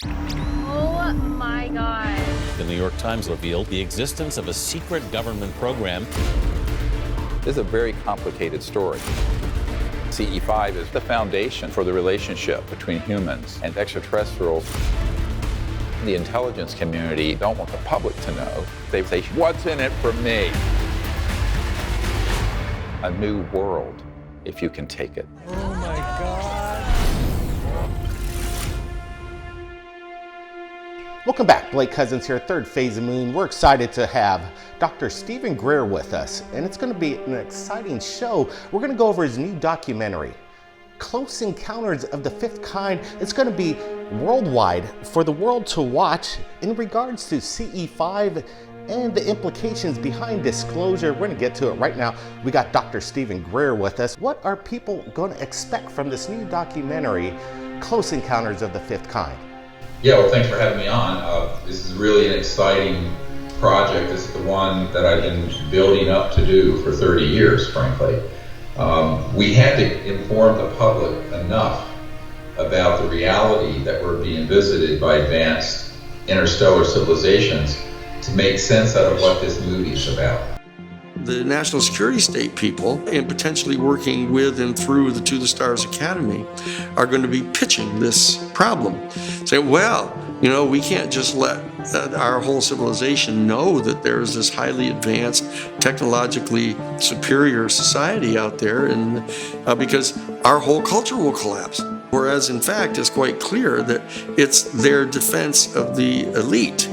Oh my God. The New York Times revealed the existence of a secret government program. This is a very complicated story. CE5 is the foundation for the relationship between humans and extraterrestrials. The intelligence community don't want the public to know. They say, what's in it for me? A new world, if you can take it. Oh my God. Welcome back. Blake Cousins here, Third Phase of Moon. We're excited to have Dr. Stephen Greer with us, and it's going to be an exciting show. We're going to go over his new documentary, Close Encounters of the Fifth Kind. It's going to be worldwide for the world to watch in regards to CE5 and the implications behind disclosure. We're going to get to it right now. We got Dr. Stephen Greer with us. What are people going to expect from this new documentary, Close Encounters of the Fifth Kind? Yeah, well, thanks for having me on. This is really an exciting project. This is the one that I've been building up to do for 30 years, frankly. We had to inform the public enough about the reality that we're being visited by advanced interstellar civilizations to make sense out of what this movie is about. The national security state people, and potentially working with and through the To the Stars Academy, are going to be pitching this problem. Saying, well, you know, we can't just let our whole civilization know that there's this highly advanced, technologically superior society out there, and because our whole culture will collapse. Whereas, in fact, it's quite clear that it's their defense of the elite,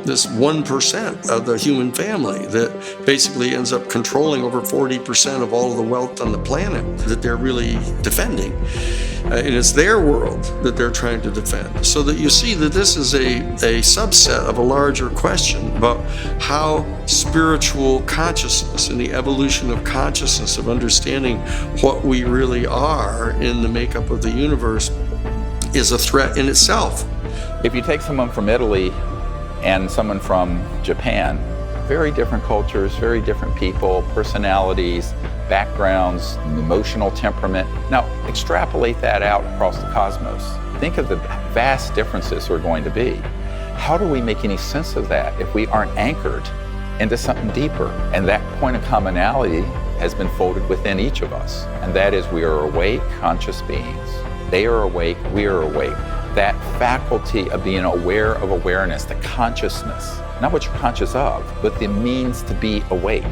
this 1% of the human family that basically ends up controlling over 40% of all of the wealth on the planet that they're really defending. And it's their world that they're trying to defend. So that you see that this is a subset of a larger question about how spiritual consciousness and the evolution of consciousness, of understanding what we really are in the makeup of the universe, is a threat in itself. If you take someone from Italy and someone from Japan, very different cultures, very different people, personalities, backgrounds, emotional temperament. Now, extrapolate that out across the cosmos. Think of the vast differences there are going to be. How do we make any sense of that if we aren't anchored into something deeper? And that point of commonality has been folded within each of us. And that is, we are awake, conscious beings. They are awake, we are awake. That faculty of being aware of awareness, the consciousness, not what you're conscious of, but the means to be awake.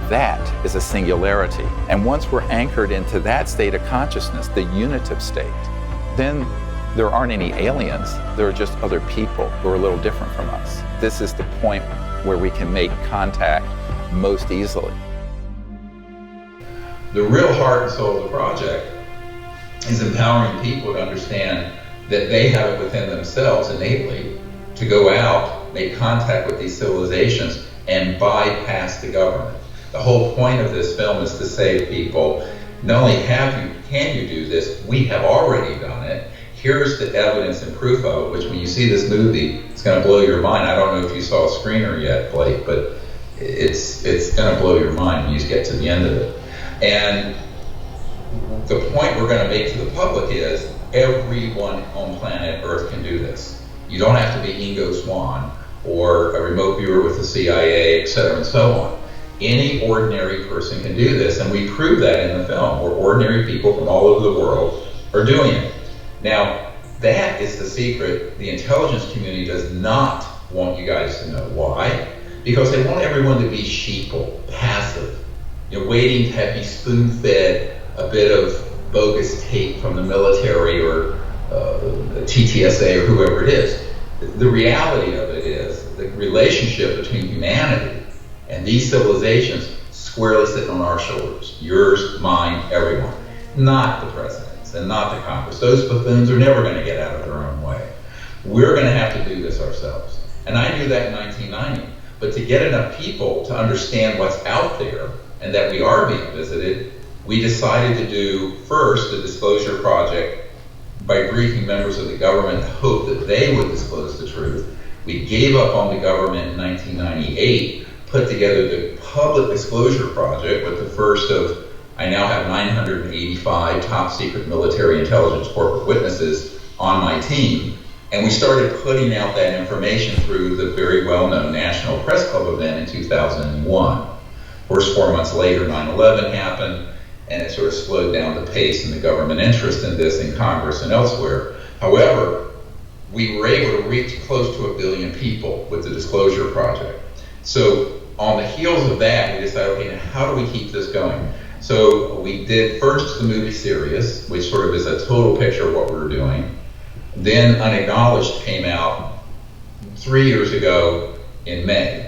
That is a singularity. And once we're anchored into that state of consciousness, the unitive state, then there aren't any aliens. There are just other people who are a little different from us. This is the point where we can make contact most easily. The real heart and soul of the project is empowering people to understand that they have it within themselves innately to go out, make contact with these civilizations, and bypass the government. The whole point of this film is to say to people, not only can you do this, we have already done it. Here's the evidence and proof of it, which when you see this movie, it's going to blow your mind. I don't know if you saw a screener yet, Blake, but it's going to blow your mind when you get to the end of it. And the point we're going to make to the public is, everyone on planet Earth can do this. You don't have to be Ingo Swann or a remote viewer with the CIA, et cetera, and so on. Any ordinary person can do this, and we prove that in the film, where ordinary people from all over the world are doing it. Now, that is the secret the intelligence community does not want you guys to know. Why? Because they want everyone to be sheeple, passive, waiting to be spoon-fed a bit of bogus tape from the military or TTSA or whoever it is. The reality of it is the relationship between humanity and these civilizations squarely sitting on our shoulders. Yours, mine, everyone. Not the presidents and not the Congress. Those buffoons are never going to get out of their own way. We're going to have to do this ourselves. And I knew that in 1990. But to get enough people to understand what's out there and that we are being visited, we decided to do first the disclosure project by briefing members of the government in the hope that they would disclose the truth. We gave up on the government in 1998, put together the public disclosure project with the first of, I now have 985 top secret military intelligence corporate witnesses on my team. And we started putting out that information through the very well-known National Press Club event in 2001. Of course, 4 months later, 9/11 happened, and it sort of slowed down the pace in the government interest in this in Congress and elsewhere. However, we were able to reach close to 1 billion people with the Disclosure Project. So on the heels of that, we decided, okay, now how do we keep this going? So we did first the movie Sirius, which sort of is a total picture of what we were doing. Then Unacknowledged came out 3 years ago in May.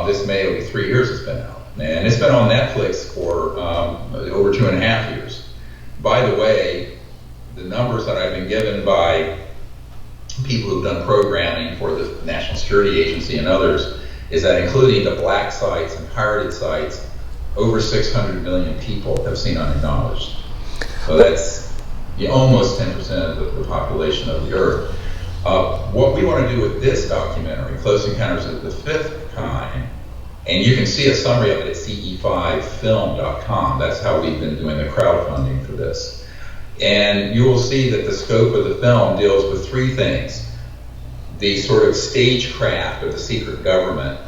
This May will be 3 years it's been out. And it's been on Netflix for over 2.5 years. By the way, the numbers that I've been given by people who've done programming for the National Security Agency and others is that including the black sites and pirated sites, over 600 million people have seen Unacknowledged. So that's almost 10% of the population of the Earth. What we want to do with this documentary, Close Encounters of the Fifth Kind, and you can see a summary of it at ce5film.com. That's how we've been doing the crowdfunding for this. And you will see that the scope of the film deals with 3 things. The sort of stagecraft of the secret government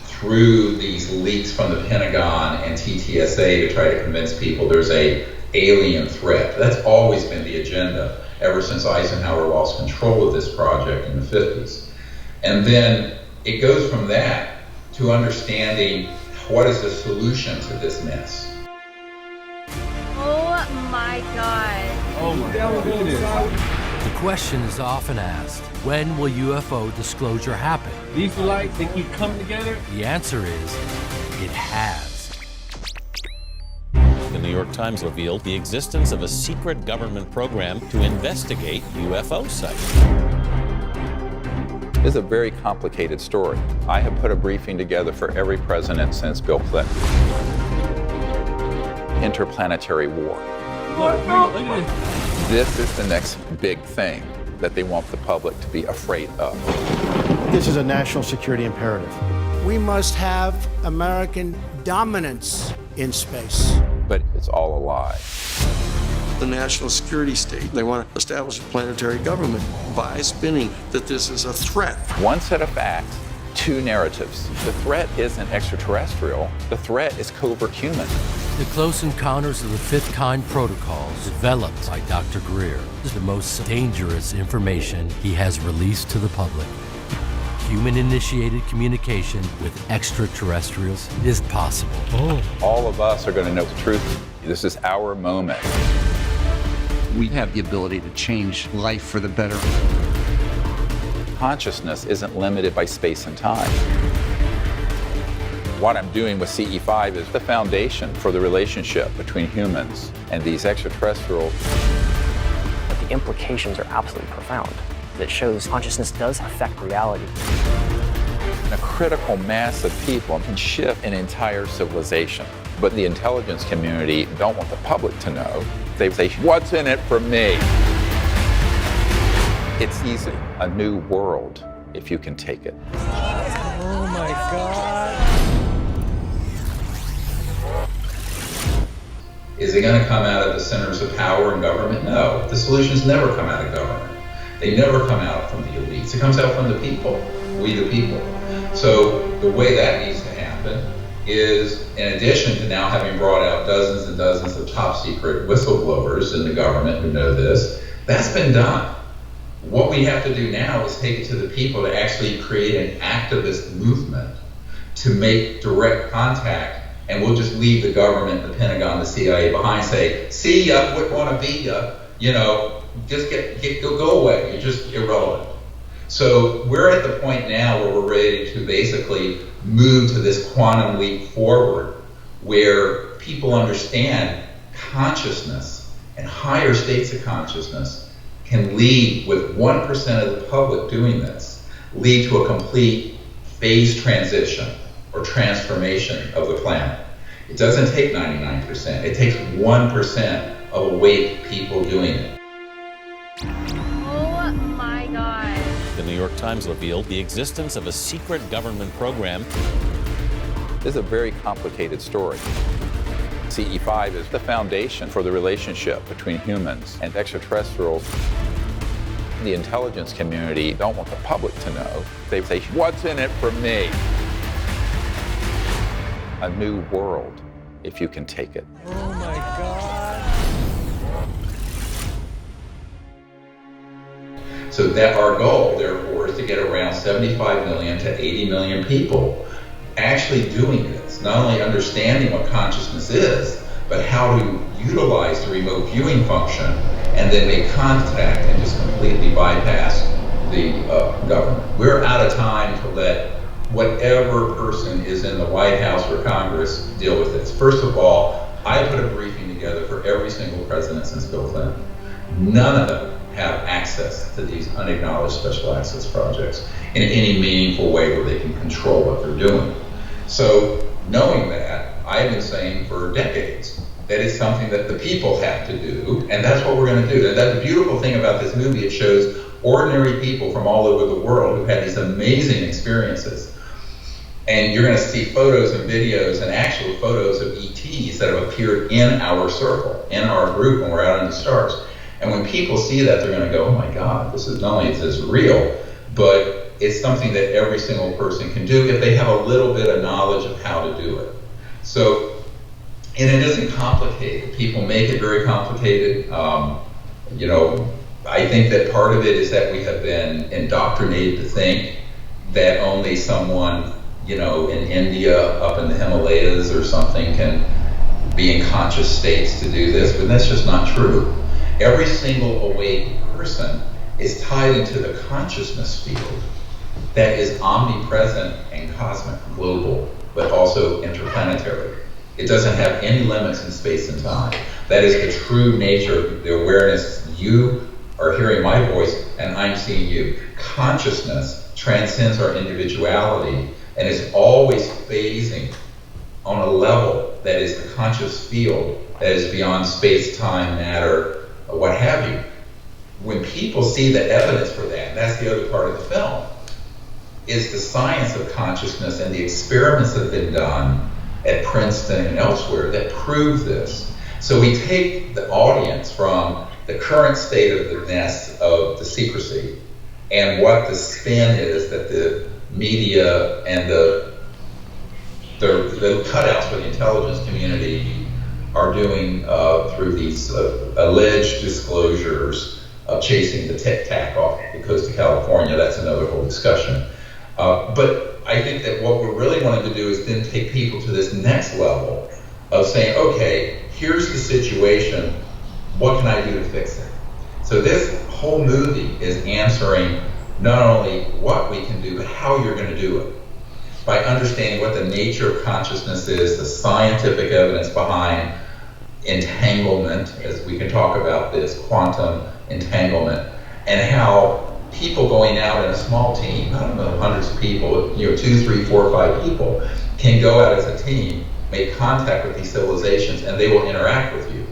through these leaks from the Pentagon and TTSA to try to convince people there's a alien threat. That's always been the agenda ever since Eisenhower lost control of this project in the 50s. And then it goes from that to understanding what is the solution to this mess. Oh my God. Oh my goodness. The question is often asked, when will UFO disclosure happen? These lights, they keep coming together? The answer is, it has. The New York Times revealed the existence of a secret government program to investigate UFO sites. It's a very complicated story. I have put a briefing together for every president since Bill Clinton. Interplanetary war. Look at this. This is the next big thing that they want the public to be afraid of. This is a national security imperative. We must have American dominance in space. But it's all a lie. The national security state, they want to establish a planetary government by spinning that this is a threat. One set of facts, 2 narratives. The threat isn't extraterrestrial. The threat is covert human. The Close Encounters of the Fifth Kind protocols developed by Dr. Greer is the most dangerous information he has released to the public. Human-initiated communication with extraterrestrials is possible. All of us are going to know the truth. This is our moment. We have the ability to change life for the better. Consciousness isn't limited by space and time. What I'm doing with CE5 is the foundation for the relationship between humans and these extraterrestrials. But the implications are absolutely profound. It shows consciousness does affect reality. A critical mass of people can shift an entire civilization. But the intelligence community don't want the public to know. They say, what's in it for me? It's easy. A new world, if you can take it. Oh my God. Is it going to come out of the centers of power in government? No. The solutions never come out of government. They never come out from the elites. It comes out from the people, we the people. So the way that needs to happen is, in addition to now having brought out dozens and dozens of top secret whistleblowers in the government who know this, that's been done. What we have to do now is take it to the people to actually create an activist movement to make direct contact, and we'll just leave the government, the Pentagon, the CIA behind, say, see ya, wouldn't want to be ya, just go away, you're just irrelevant. So we're at the point now where we're ready to basically move to this quantum leap forward, where people understand consciousness and higher states of consciousness can lead, with 1% of the public doing this, lead to a complete phase transition or transformation of the planet. It doesn't take 99%, it takes 1% of awake people doing it. Oh my God. The New York Times revealed the existence of a secret government program. This is a very complicated story. CE5 is the foundation for the relationship between humans and extraterrestrials. The the intelligence community don't want the public to know. They say, what's in it for me? A new world, if you can take it. Oh my God. So that our goal, therefore, is to get around 75 million to 80 million people actually doing this, not only understanding what consciousness is, but how to utilize the remote viewing function and then make contact and just completely bypass the government. We're out of time to let whatever person is in the White House or Congress deal with this. First of all, I put a briefing together for every single president since Bill Clinton. None of them have access to these unacknowledged special access projects in any meaningful way where they can control what they're doing. So knowing that, I've been saying for decades that it's something that the people have to do, and that's what we're going to do. And that's the beautiful thing about this movie. It shows ordinary people from all over the world who've had these amazing experiences. And you're going to see photos and videos and actual photos of ETs that have appeared in our circle, in our group when we're out in the stars. And when people see that, they're going to go, oh my God, this is not only is this real, but it's something that every single person can do if they have a little bit of knowledge of how to do it. So, and it isn't complicated. People make it very complicated. You know, I think that part of it is that we have been indoctrinated to think that only someone, you know, in India, up in the Himalayas or something can be in conscious states to do this, but that's just not true. Every single awake person is tied into the consciousness field that is omnipresent and cosmic, global, but also interplanetary. It doesn't have any limits in space and time. That is the true nature of the awareness. You are hearing my voice and I'm seeing you. Consciousness transcends our individuality and is always phasing on a level that is the conscious field that is beyond space, time, matter, what have you. When people see the evidence for that, and that's the other part of the film, is the science of consciousness and the experiments that have been done at Princeton and elsewhere that prove this. So we take the audience from the current state of the nest of the secrecy and what the spin is that the media and the cutouts for the intelligence community are doing through these alleged disclosures of chasing the Tic Tac off the coast of California. That's another whole discussion. But I think that what we're really wanting to do is then take people to this next level of saying, okay, here's the situation, what can I do to fix it? So this whole movie is answering not only what we can do, but how you're going to do it. By understanding what the nature of consciousness is, the scientific evidence behind entanglement, as we can talk about this, quantum entanglement, and how people going out in a small team, I don't know, hundreds of people, 2, 3, 4, 5 people, can go out as a team, make contact with these civilizations, and they will interact with you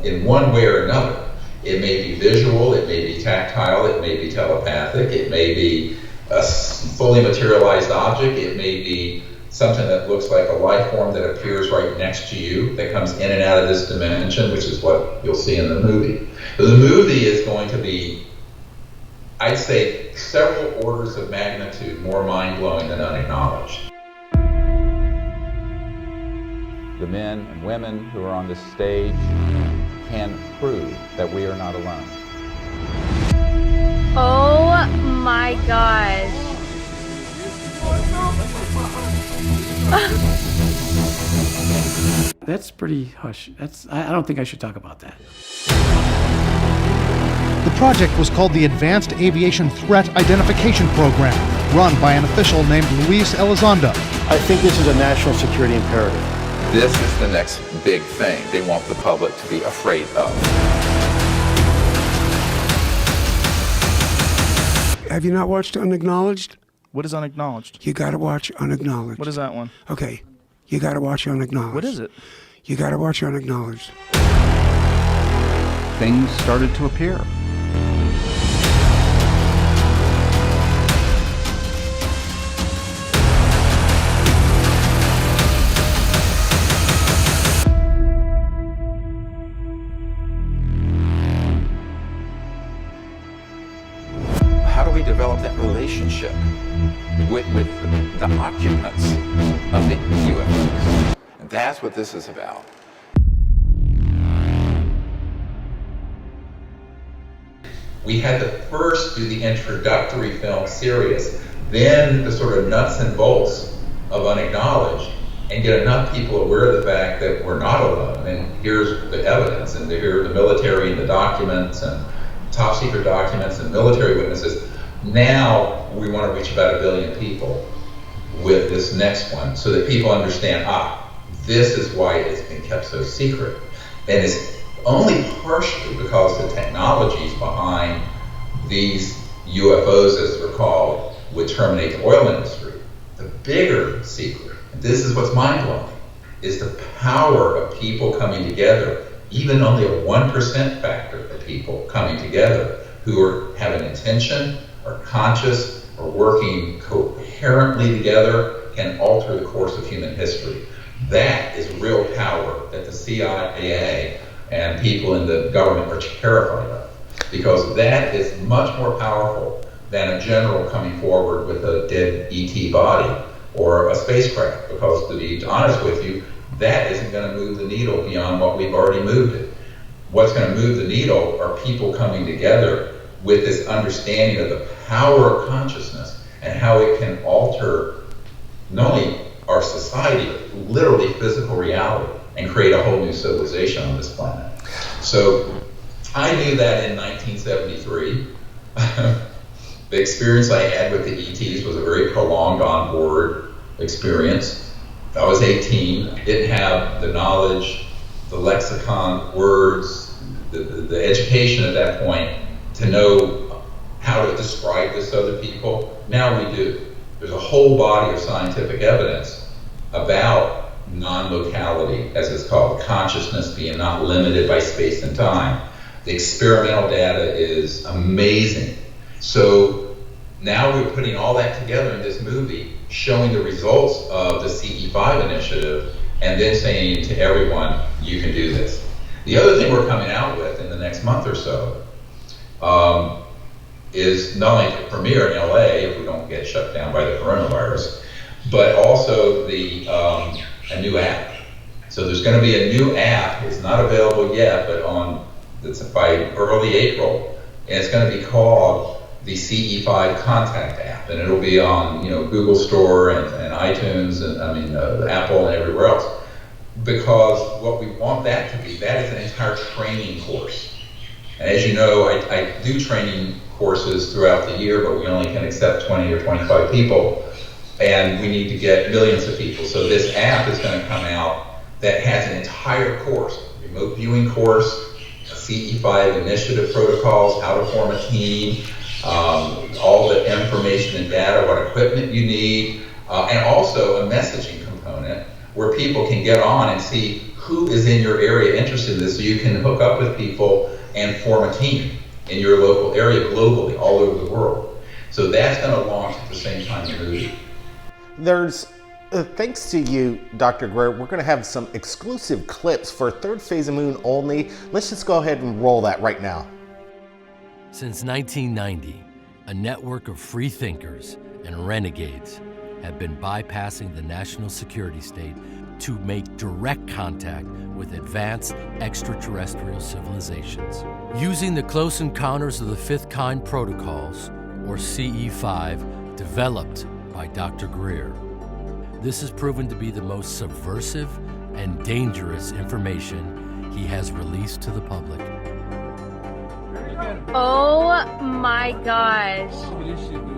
in one way or another. It may be visual, it may be tactile, it may be telepathic, it may be a fully materialized object, it may be something that looks like a life form that appears right next to you, that comes in and out of this dimension, which is what you'll see in the movie. So the movie is going to be, I'd say, several orders of magnitude more mind-blowing than unacknowledged. The men and women who are on this stage can prove that we are not alone. Oh my gosh. That's pretty hush. I don't think I should talk about that. The project was called the Advanced Aviation Threat Identification Program, run by an official named Luis Elizondo. I think this is a national security imperative. This is the next big thing they want the public to be afraid of. Have you not watched Unacknowledged? What is Unacknowledged? You gotta watch Unacknowledged. What is that one? Okay, you gotta watch Unacknowledged. What is it? You gotta watch Unacknowledged. Things started to appear. develop that relationship with the occupants of the UFOs. And that's what this is about. We had to first do the introductory film Sirius, then the sort of nuts and bolts of Unacknowledged, and get enough people aware of the fact that we're not alone. And here's the evidence, and here are the military and the documents and top secret documents and military witnesses. Now we want to reach about 1 billion people with this next one so that people understand, this is why it's been kept so secret. And it's only partially because the technologies behind these UFOs, as they're called, would terminate the oil industry. The bigger secret, and this is what's mind-blowing, is the power of people coming together, even only a 1% factor of people coming together who have an intention, are conscious, are working coherently together, can alter the course of human history. That is real power that the CIA and people in the government are terrified of, because that is much more powerful than a general coming forward with a dead ET body or a spacecraft, because to be honest with you, that isn't going to move the needle beyond what we've already moved it. What's going to move the needle are people coming together with this understanding of the power of consciousness and how it can alter not only our society, but literally physical reality, and create a whole new civilization on this planet. So I knew that in 1973. The experience I had with the ETs was a very prolonged onboard experience. I was 18, didn't have the knowledge, the lexicon, words, the education at that point to know how to describe this to other people. Now we do. There's a whole body of scientific evidence about non-locality, as it's called, consciousness being not limited by space and time. The experimental data is amazing. So now we're putting all that together in this movie, showing the results of the CE5 initiative, and then saying to everyone, you can do this. The other thing we're coming out with in the next month or so is not only the premiere in LA, if we don't get shut down by the coronavirus, but also a new app. So there's going to be a new app. It's not available yet, but it's by early April, and it's going to be called the CE5 Contact app, and it'll be on Google Store and iTunes and Apple and everywhere else. Because what we want that to be, that is an entire training course. And as you know, I do training courses throughout the year, but we only can accept 20 or 25 people, and we need to get millions of people. So this app is going to come out that has an entire course, remote viewing course, CE5 initiative protocols, how to form a team, all the information and data, what equipment you need, and also a messaging component where people can get on and see who is in your area interested in this, so you can hook up with people and form a team in your local area globally, all over the world. So that's going to launch at the same time the movie. There's, thanks to you, Dr. Greer, we're going to have some exclusive clips for Third Phase of Moon only. Let's just go ahead and roll that right now. Since 1990, a network of free thinkers and renegades have been bypassing the national security state to make direct contact with advanced extraterrestrial civilizations. Using the Close Encounters of the Fifth Kind protocols, or CE5, developed by Dr. Greer. This has proven to be the most subversive and dangerous information he has released to the public. Oh my gosh. Look at this shit, dude.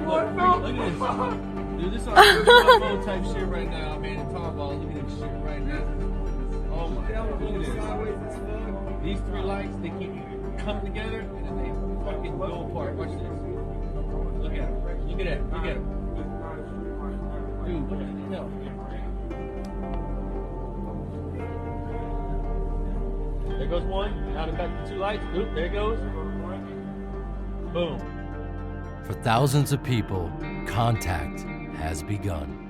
Look at this. Dude, this is UFO type shit right now, man. And talk about, look at this shit right now. Oh my God, look at this. These three lights, they keep coming together and then they fucking go apart. Watch this. Look at it. Look at that. Look at it. Dude, look at it. No. There goes one. Now back to two lights. Oop, there it goes. Boom. For thousands of people, contact has begun.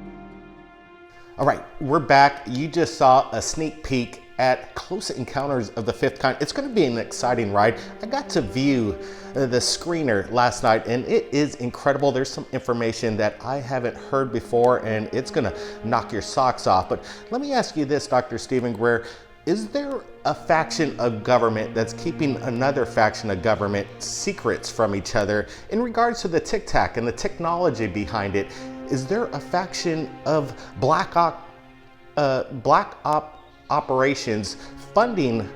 All right, we're back. You just saw a sneak peek at Close Encounters of the Fifth Kind. It's going to be an exciting ride. I got to view the screener last night, and it is incredible. There's some information that I haven't heard before, and it's going to knock your socks off. But let me ask you this, Dr. Stephen Greer. Is there a faction of government that's keeping another faction of government secrets from each other in regards to the Tic Tac and the technology behind it? Is there a faction of black op operations funding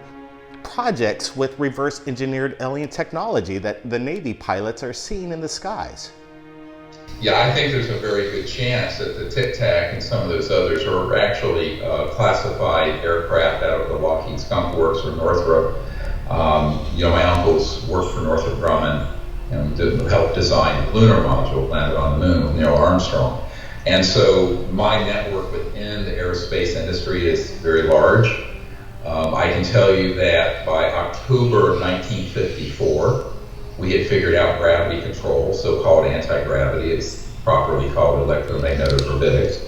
projects with reverse engineered alien technology that the Navy pilots are seeing in the skies? Yeah, I think there's a very good chance that the Tic Tac and some of those others are actually classified aircraft out of the Lockheed Skunk Works or Northrop. My uncles worked for Northrop Grumman and helped design the lunar module landed on the moon with Neil Armstrong. And so my network within the aerospace industry is very large. I can tell you that by October of 1954, we had figured out gravity control, so-called anti-gravity. It's properly called electromagnetogravitics,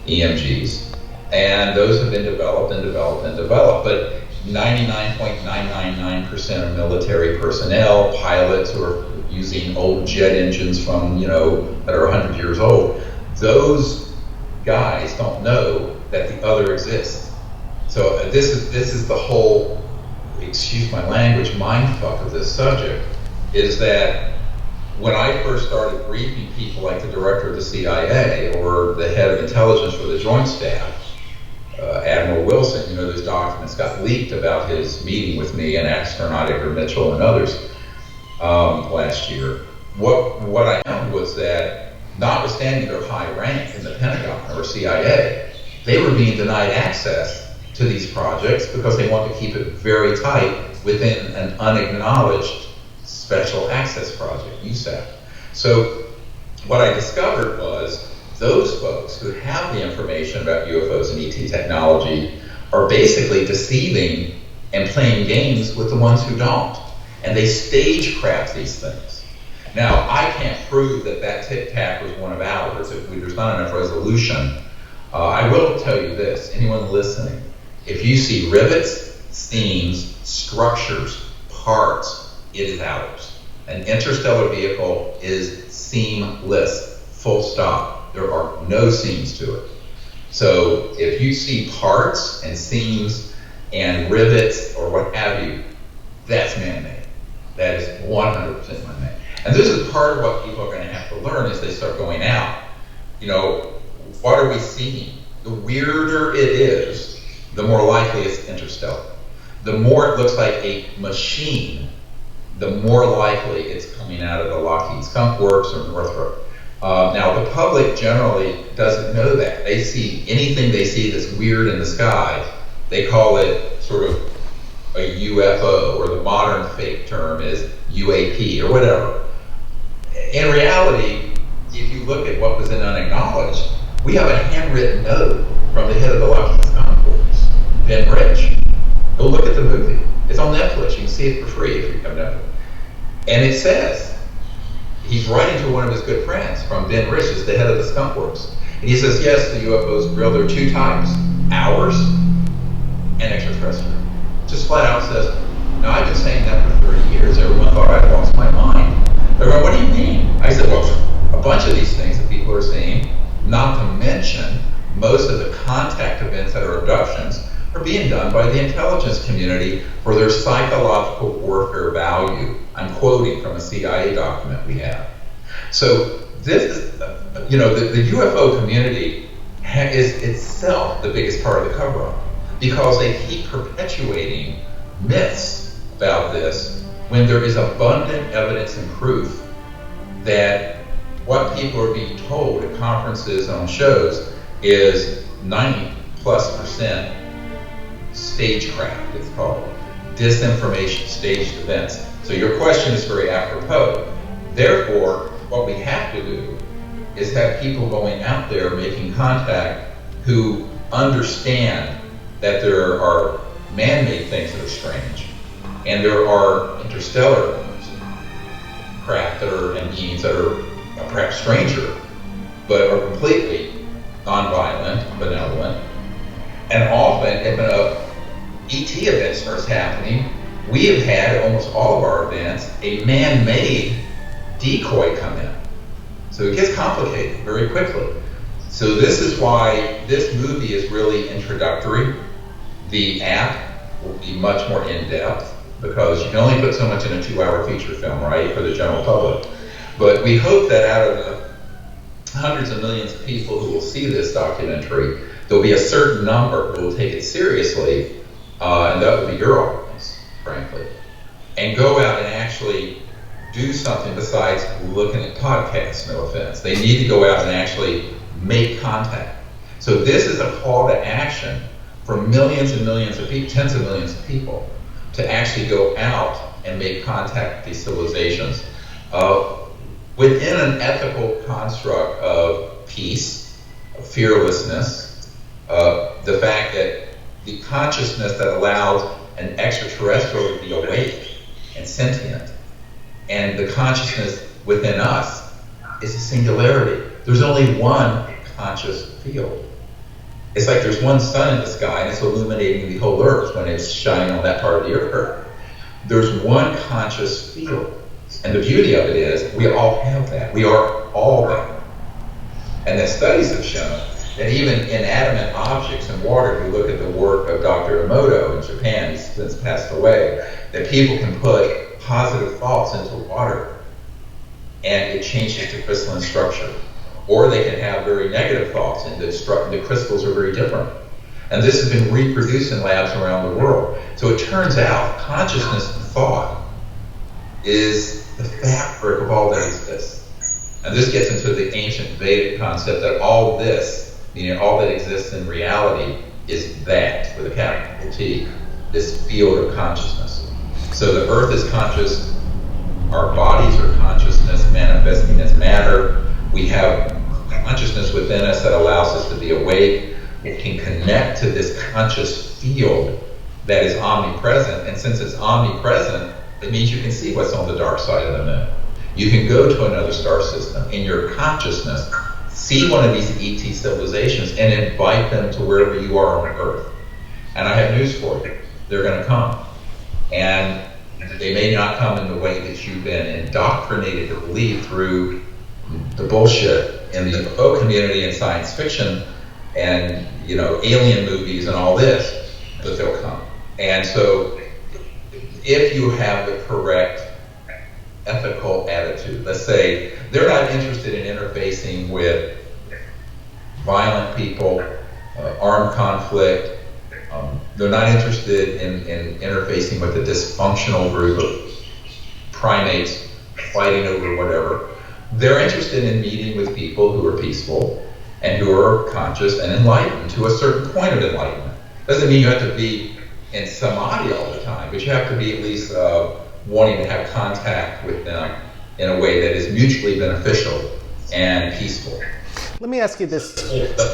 EMGs. And those have been developed and developed and developed. But 99.999% of military personnel, pilots who are using old jet engines from, that are 100 years old, those guys don't know that the other exists. So this is the whole, excuse my language, mindfuck of this subject, is that when I first started briefing people like the director of the CIA or the head of intelligence for the Joint Staff, Admiral Wilson, those documents got leaked about his meeting with me and Astronautiker Mitchell and others last year. What I found was that notwithstanding their high rank in the Pentagon or CIA, they were being denied access to these projects because they want to keep it very tight within an unacknowledged Special Access Project, USAP. So what I discovered was those folks who have the information about UFOs and ET technology are basically deceiving and playing games with the ones who don't. And they stagecraft these things. Now, I can't prove that Tic Tac was one of ours. There's not enough resolution. I will tell you this, anyone listening, if you see rivets, seams, structures, parts, it is ours. An interstellar vehicle is seamless, full stop. There are no seams to it. So if you see parts and seams and rivets or what have you, that's man-made. That is 100% man-made. And this is part of what people are going to have to learn as they start going out. What are we seeing? The weirder it is, the more likely it's interstellar. The more it looks like a machine, the more likely it's coming out of the Lockheed Skunk Works or Northrop. Now, the public generally doesn't know that. They see anything they see that's weird in the sky, they call it sort of a UFO, or the modern fake term is UAP or whatever. In reality, if you look at what was in Unacknowledged, we have a handwritten note from the head of the Lockheed Skunk Works, Ben Rich. Go look at the movie. It's on Netflix. You can see it for free if you come down. And it says, he's writing to one of his good friends from Ben Rich, is the head of the Skunk Works. And he says, yes, the UFOs real. There are two types, ours and extraterrestrial. Just flat out says, no, I've been saying that for 30 years. Everyone thought I'd lost my mind. They're going, what do you mean? I said, well, a bunch of these things that people are seeing, not to mention most of the contact events that are abductions, are being done by the intelligence community for their psychological warfare value. I'm quoting from a CIA document we have. So this is, the UFO community is itself the biggest part of the cover-up because they keep perpetuating myths about this when there is abundant evidence and proof that what people are being told at conferences and on shows is 90+% stagecraft, it's called. Disinformation, staged events. So your question is very apropos. Therefore, what we have to do is have people going out there making contact who understand that there are man-made things that are strange, and there are interstellar craft that are, and beings that are perhaps stranger, but are completely non-violent, benevolent, and often, if enough ET event starts happening, we have had almost all of our events a man-made decoy come in. So it gets complicated very quickly. So this is why this movie is really introductory. The app will be much more in-depth because you can only put so much in a 2-hour feature film, right, for the general public. But we hope that out of the hundreds of millions of people who will see this documentary, there'll be a certain number who will take it seriously, and that will be your audience, frankly, and go out and actually do something besides looking at podcasts, no offense. They need to go out and actually make contact. So this is a call to action for millions and millions of people, tens of millions of people, to actually go out and make contact with these civilizations within an ethical construct of peace, of fearlessness, the fact that the consciousness that allows an extraterrestrial to be awake and sentient, and the consciousness within us is a singularity. There's only one conscious field. It's like there's one sun in the sky and it's illuminating the whole earth when it's shining on that part of the earth. There's one conscious field. And the beauty of it is we all have that. We are all that. And the studies have shown that even inanimate objects in water, if you look at the work of Dr. Emoto in Japan, he's since passed away, that people can put positive thoughts into water and it changes the crystalline structure. Or they can have very negative thoughts and the crystals are very different. And this has been reproduced in labs around the world. So it turns out consciousness and thought is the fabric of all that exists. And this gets into the ancient Vedic concept that all this, meaning all that exists in reality, is that, with a capital T, this field of consciousness. So the earth is conscious, our bodies are consciousness manifesting as matter. We have consciousness within us that allows us to be awake. We can connect to this conscious field that is omnipresent. And since it's omnipresent, it means you can see what's on the dark side of the moon. You can go to another star system in your consciousness, see one of these ET civilizations, and invite them to wherever you are on Earth. And I have news for you. They're going to come. And they may not come in the way that you've been indoctrinated to believe through the bullshit in the UFO community and science fiction and, you know, alien movies and all this, but they'll come. And so if you have the correct ethical attitude, let's say they're not interested in interfacing with violent people, armed conflict, they're not interested in interfacing with a dysfunctional group of primates fighting over whatever. They're interested in meeting with people who are peaceful and who are conscious and enlightened to a certain point of enlightenment. Doesn't mean you have to be in samadhi all the time, but you have to be at least wanting to have contact with them in a way that is mutually beneficial and peaceful. Let me ask you this.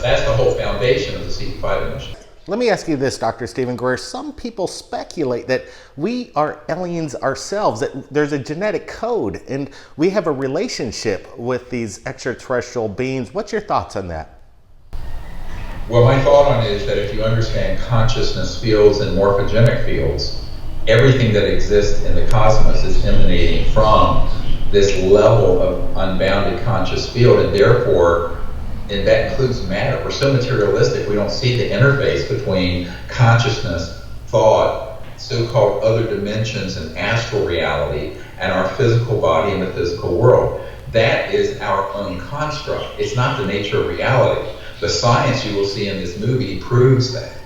That's the whole foundation of the CP5 initiative. Let me ask you this, Dr. Stephen Greer. Some people speculate that we are aliens ourselves, that there's a genetic code, and we have a relationship with these extraterrestrial beings. What's your thoughts on that? Well, my thought on it is that if you understand consciousness fields and morphogenic fields, everything that exists in the cosmos is emanating from this level of unbounded conscious field, and therefore, and that includes matter. We're so materialistic, we don't see the interface between consciousness, thought, so-called other dimensions and astral reality, and our physical body and the physical world. That is our own construct. It's not the nature of reality. The science you will see in this movie proves that.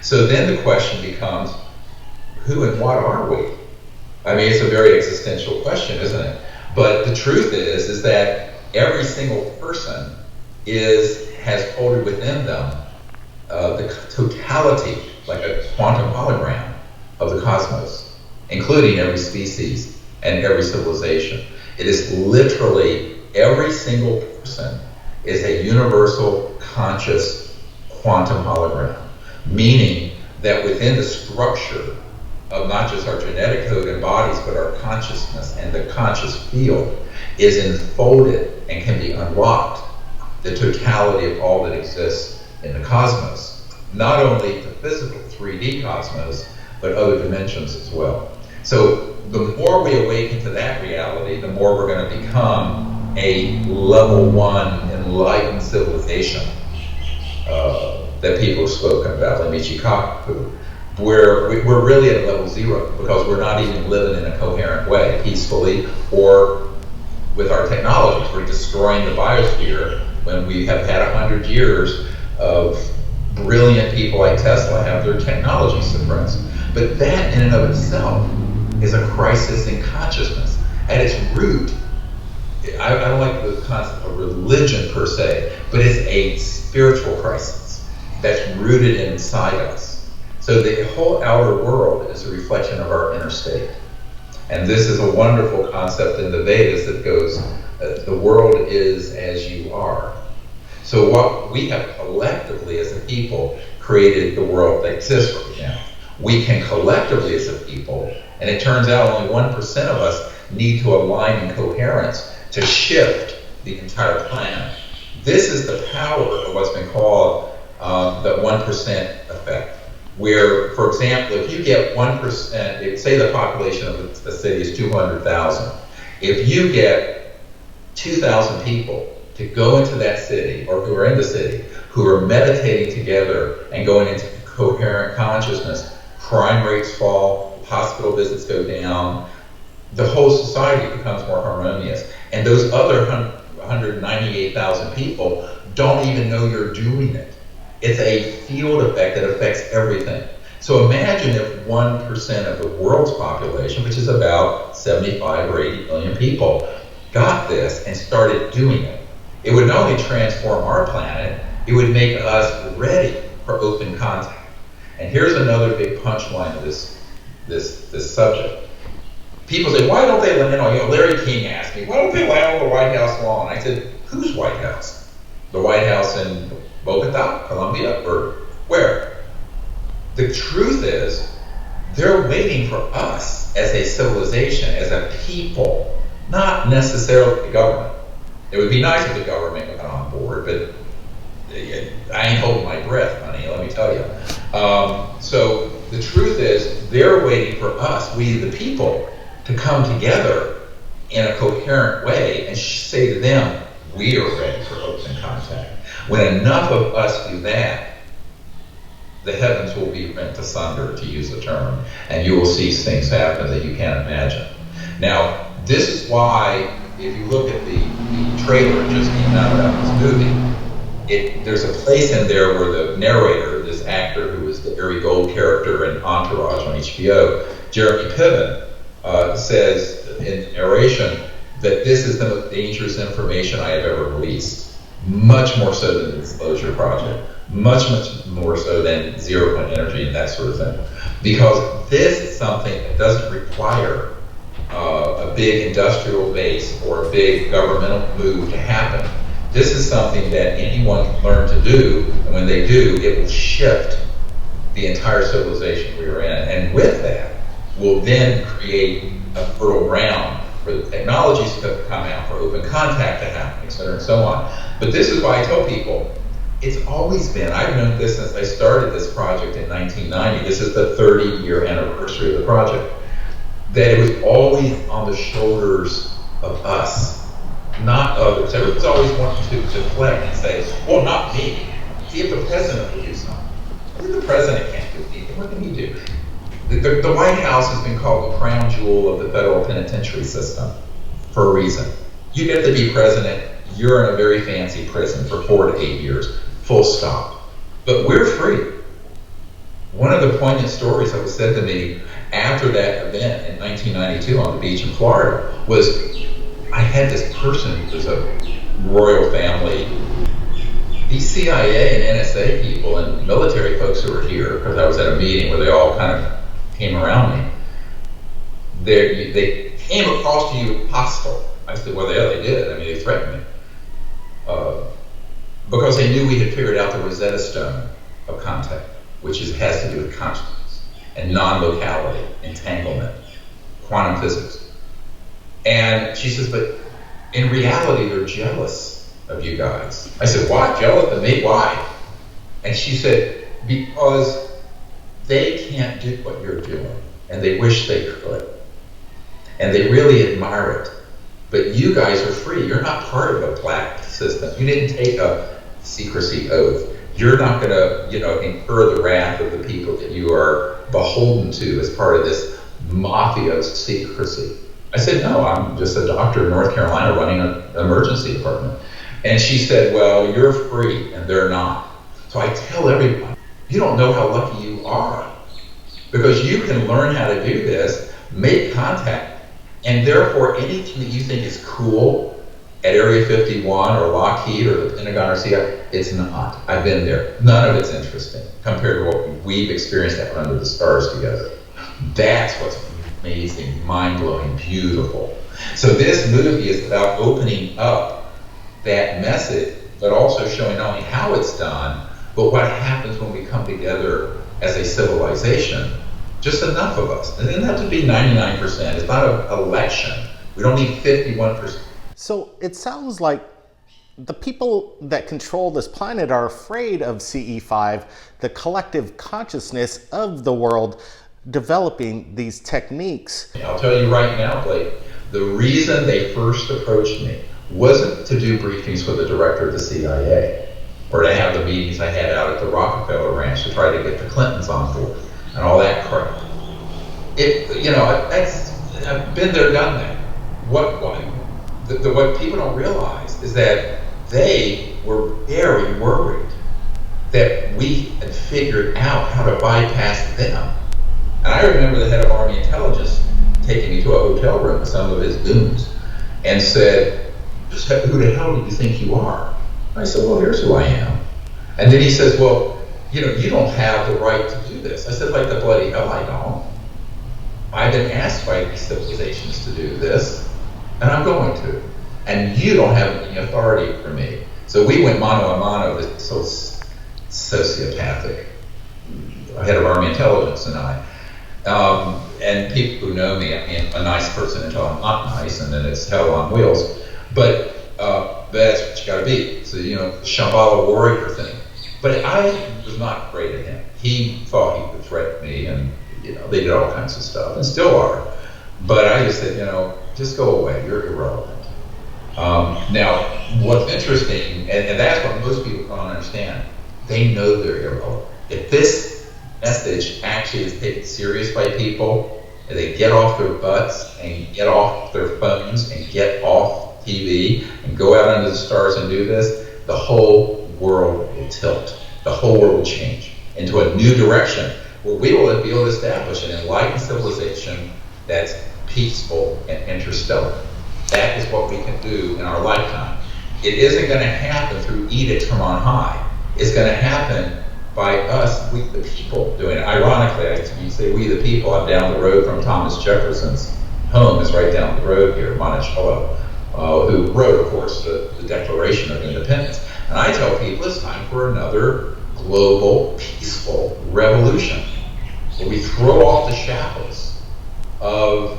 So then the question becomes, who and what are we? I mean, it's a very existential question, isn't it? But the truth is that every single person has folded within them the totality, like a quantum hologram of the cosmos, including every species and every civilization. It is literally every single person is a universal conscious quantum hologram, meaning that within the structure of not just our genetic code and bodies, but our consciousness and the conscious field is enfolded and can be unlocked the totality of all that exists in the cosmos. Not only the physical 3D cosmos, but other dimensions as well. So the more we awaken to that reality, the more we're going to become a level 1 enlightened civilization that people have spoken about, like Michikaku, where we're really at level 0 because we're not even living in a coherent way, peacefully, or with our technologies. We're destroying the biosphere when we have had 100 years of brilliant people like Tesla have their technology suppressed. But that in and of itself is a crisis in consciousness. At its root, I don't like the concept of religion per se, but it's a spiritual crisis that's rooted inside us. So the whole outer world is a reflection of our inner state. And this is a wonderful concept in the Vedas that goes, the world is as you are. So what we have collectively as a people created the world that exists right now. We can collectively as a people, and it turns out only 1% of us need to align in coherence to shift the entire planet. This is the power of what's been called the 1% effect, where, for example, if you get 1%, say the population of the city is 200,000, if you get 2,000 people to go into that city, or who are in the city, who are meditating together and going into coherent consciousness, crime rates fall, hospital visits go down, the whole society becomes more harmonious. And those other 198,000 people don't even know you're doing it. It's a field effect that affects everything. So imagine if 1% of the world's population, which is about 75 or 80 million people, got this and started doing it. It would not only transform our planet, it would make us ready for open contact. And here's another big punchline of this subject. People say, why don't they land on, Larry King asked me, why don't they land on the White House lawn? I said, whose White House? The White House in Bogota, Colombia, or where? The truth is, they're waiting for us as a civilization, as a people, not necessarily the government. It would be nice if the government got on board, but I ain't holding my breath, honey, let me tell you. So the truth is, they're waiting for us, we the people, to come together in a coherent way and say to them, we are ready for open contact. When enough of us do that, the heavens will be rent asunder, to use the term, and you will see things happen that you can't imagine. Now, this is why, if you look at the trailer that just came out about this movie, there's a place in there where the narrator, this actor who is the Ari Gold character in Entourage on HBO, Jeremy Piven, says in narration that this is the most dangerous information I have ever released. Much more so than the Disclosure Project. Much, much more so than zero-point energy and that sort of thing. Because this is something that doesn't require a big industrial base or a big governmental move to happen. This is something that anyone can learn to do, and when they do, it will shift the entire civilization we are in. And with that, will then create a fertile ground for the technologies to come out, for open contact to happen, et cetera, and so on. But this is why I tell people, it's always been, I've known this since I started this project in 1990, this is the 30-year anniversary of the project, that it was always on the shoulders of us, not others. Everyone's always wanting to deflect and say, well, not me. See, if the president will do something. If the president can't do anything, what can he do? The White House has been called the crown jewel of the federal penitentiary system for a reason. You get to be president, you're in a very fancy prison for 4 to 8 years, full stop. But we're free. One of the poignant stories that was said to me after that event in 1992 on the beach in Florida was, I had this person who was a royal family. These CIA and NSA people and military folks who were here, because I was at a meeting where they all kind of came around me, they came across to you hostile. I said, well, they did. I mean, they threatened me. Because they knew we had figured out the Rosetta Stone of contact, which has to do with consciousness and non-locality, entanglement, quantum physics. And she says, but in reality, they're jealous of you guys. I said, why? Jealous of me? Why? And she said, because they can't do what you're doing, and they wish they could. And they really admire it. But you guys are free. You're not part of a black system. You didn't take a secrecy oath. You're not going to, incur the wrath of the people that you are beholden to as part of this mafia of secrecy. I said, no, I'm just a doctor in North Carolina running an emergency department. And she said, well, you're free and they're not. So I tell everyone, you don't know how lucky you are, because you can learn how to do this, make contact, and therefore anything that you think is cool at Area 51 or Lockheed or the Pentagon or CIA, it's not. I've been there. None of it's interesting compared to what we've experienced out under the stars together. That's what's amazing, mind-blowing, beautiful. So this movie is about opening up that message, but also showing not only how it's done, but what happens when we come together as a civilization. Just enough of us. It doesn't have to be 99%. It's not an election. We don't need 51%. So it sounds like the people that control this planet are afraid of CE5, the collective consciousness of the world developing these techniques. I'll tell you right now, Blake, the reason they first approached me wasn't to do briefings with the director of the CIA or to have the meetings I had out at the Rockefeller Ranch to try to get the Clintons on board and all that crap. I've been there, done that. What people don't realize is that they were very worried that we had figured out how to bypass them. And I remember the head of Army Intelligence taking me to a hotel room with some of his goons and said, who the hell do you think you are? I said, well, here's who I am. And then he says, well, you don't have the right to do this. I said, like the bloody hell I don't. I've been asked by these civilizations to do this, and I'm going to. And you don't have any authority for me. So we went mano a mano, this so sociopathic head of Army Intelligence and I. And people who know me, I mean, a nice person until I'm not nice, and then it's hell on wheels. But that's what you gotta be. So, Shambhala warrior thing. But I was not afraid of him. He thought he could threaten me, and they did all kinds of stuff, and still are. But I just said, just go away, you're irrelevant. Now, what's interesting, and that's what most people don't understand, they know they're irrelevant. If this message actually is taken serious by people, and they get off their butts and get off their phones and get off TV and go out under the stars and do this, the whole world will tilt. The whole world will change into a new direction where we will be able to establish an enlightened civilization that's peaceful and interstellar. That is what we can do in our lifetime. It isn't going to happen through edicts from on high. It's going to happen by us, we the people, doing it. Ironically, you say we the people, I'm down the road from Thomas Jefferson's home, is right down the road here, Monticello, who wrote, of course, the Declaration of Independence. And I tell people it's time for another global, peaceful revolution, where we throw off the shackles of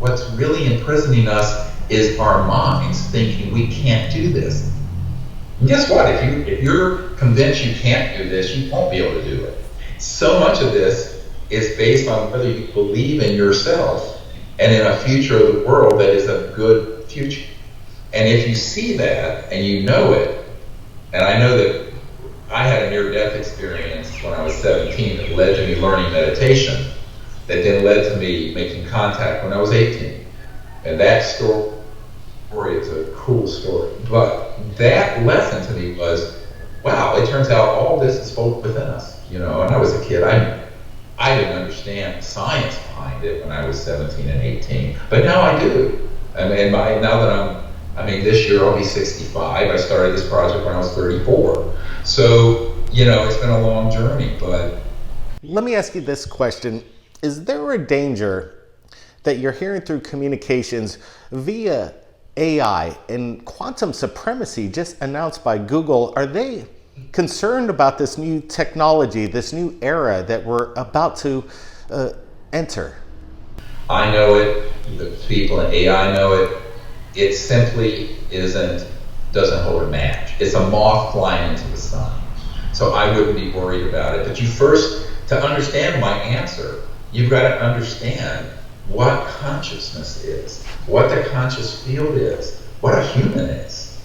what's really imprisoning us is our minds thinking we can't do this. And guess what? If you're convinced you can't do this, you won't be able to do it. So much of this is based on whether you believe in yourself and in a future of the world that is a good future. And if you see that and you know it, and I know that I had a near-death experience when I was 17 that led to me learning meditation, that then led to me making contact when I was 18. And that story is a cool story. But that lesson to me was, wow, it turns out all this is within us. And I was a kid, I didn't understand the science behind it when I was 17 and 18. But now I do. Now that this year I'll be 65. I started this project when I was 34. So, it's been a long journey, but... Let me ask you this question. Is there a danger that you're hearing through communications via AI and quantum supremacy just announced by Google? Are they concerned about this new technology, this new era that we're about to enter? I know it. The people in AI know it. It simply doesn't hold a match. It's a moth flying into the sun. So I wouldn't be worried about it. But you first To understand my answer, you've got to understand what consciousness is, what the conscious field is, what a human is,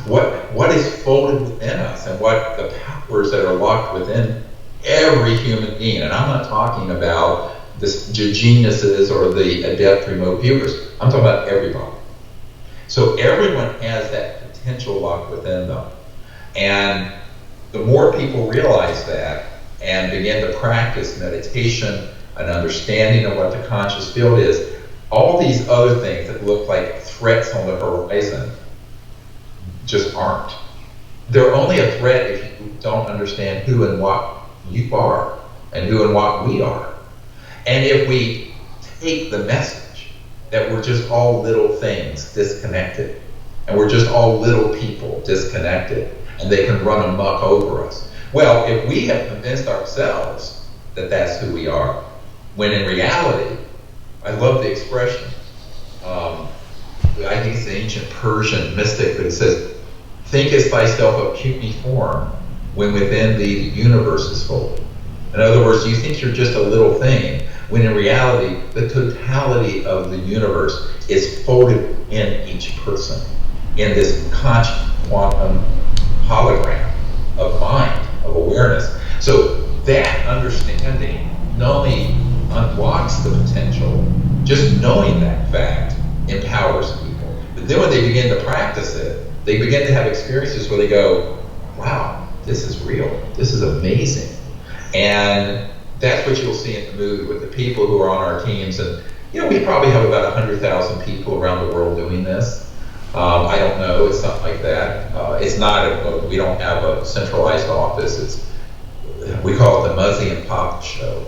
what is folded within us, and what the powers that are locked within every human being. And I'm not talking about the geniuses or the adept remote viewers. I'm talking about everybody. So everyone has that potential locked within them. And the more people realize that and begin to practice meditation, an understanding of what the conscious field is, all these other things that look like threats on the horizon just aren't. They're only a threat if you don't understand who and what you are and who and what we are. And if we take the message that we're just all little things disconnected, and we're just all little people disconnected, and they can run amok over us. Well, if we have convinced ourselves that that's who we are, when in reality, I love the expression, I think it's the ancient Persian mystic that says, thinkest thyself of puny form when within thee the universe is folded. In other words, you think you're just a little thing, when in reality, the totality of the universe is folded in each person, in this conscious quantum hologram of mind, of awareness. So that understanding not only unlocks the potential, just knowing that fact empowers people. But then when they begin to practice it, they begin to have experiences where they go, wow, this is real, this is amazing. And that's what you'll see in the movie with the people who are on our teams. And we probably have about 100,000 people around the world doing this. I don't know, it's something like that. It's not, we don't have a centralized office. We call it the Muzzy and Papa Show.